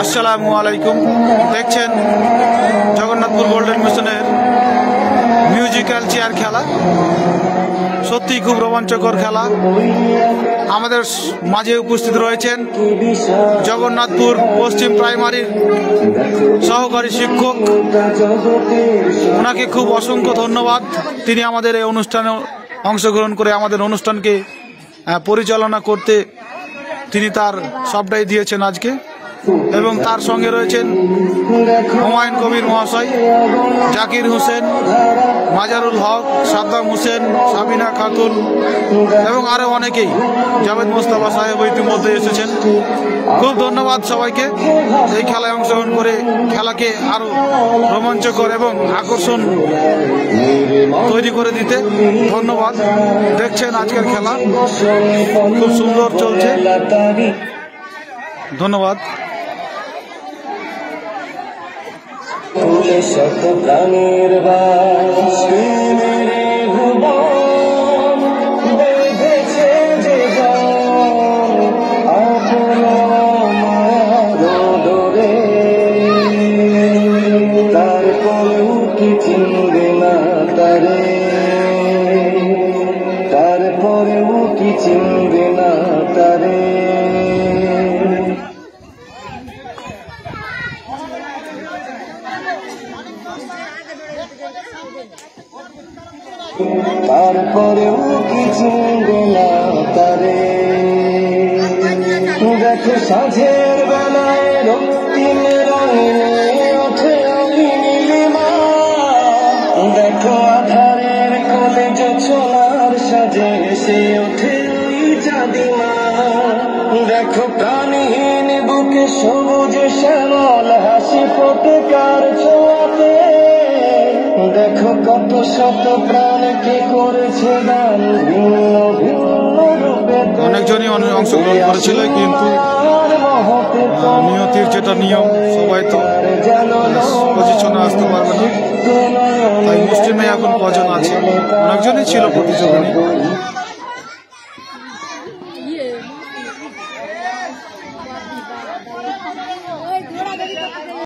আসসালামু আলাইকুম। দেখছেন জগন্নাথপুর গোল্ডেন মিশনের মিউজিক্যাল চেয়ার খেলা। সত্যি খুব রোমাঞ্চকর খেলা। আমাদের মাঝে উপস্থিত রয়েছেন জগন্নাথপুর পশ্চিম প্রাইমারির সহকারী শিক্ষক। ওনাকে খুব অসংখ্য ধন্যবাদ। তিনি আমাদের এই অনুষ্ঠানে অংশগ্রহণ করে আমাদের অনুষ্ঠানকে পরিচালনা করতে তিনি তার সবটাই দিয়েছেন আজকে। এবং তার সঙ্গে রয়েছেন হুমায়ুন কবির মহাশয়, জাকির হোসেন, মাজারুল হক, সাদ্দাম হোসেন, সাবিনা খাতুন এবং আরও অনেকেই। জাভেদ মোস্তফা সাহেব ইতিমধ্যে এসেছেন। খুব ধন্যবাদ সবাইকে এই খেলায় অংশগ্রহণ করে খেলাকে আরও রোমাঞ্চকর এবং আকর্ষণ তৈরি করে দিতে ধন্যবাদ। দেখছেন আজকের খেলা খুব সুন্দর চলছে। ধন্যবাদ। শত প্রাণের বাস মেরে ভুবন বেঁধেছে যে গান আপন মায়ার ডোরে, তারপরেও কি চিনবে না তারে, তারপরেও কি চিনবে না তারে। তারপরেও কি চিনবে না তারে। দেখো সাঁঝের বেলায় রক্তিম রঙিনে ওঠে নীলিমা, দেখো আধারের কোলে জোছনার সাজে এসে ওঠে ওই চাঁদিমা, দেখো প্রাণহীন বুকে সবুজ শ্যামল হাসি ফোটে কার ছোঁয়াতে, দেখো কত শত প্রাণকে করেছে দান ভিন্ন ভিন্ন রূপে। অনেকজনই অংশগ্রহণ করেছিল, কিন্তু নিয়তির যেটা নিয়ম সবাই তো পজিশনে আসতে পারবে না, তাই মুসলিমে এখন কজন আছে, অনেকজনই ছিল প্রতিযোগিনী।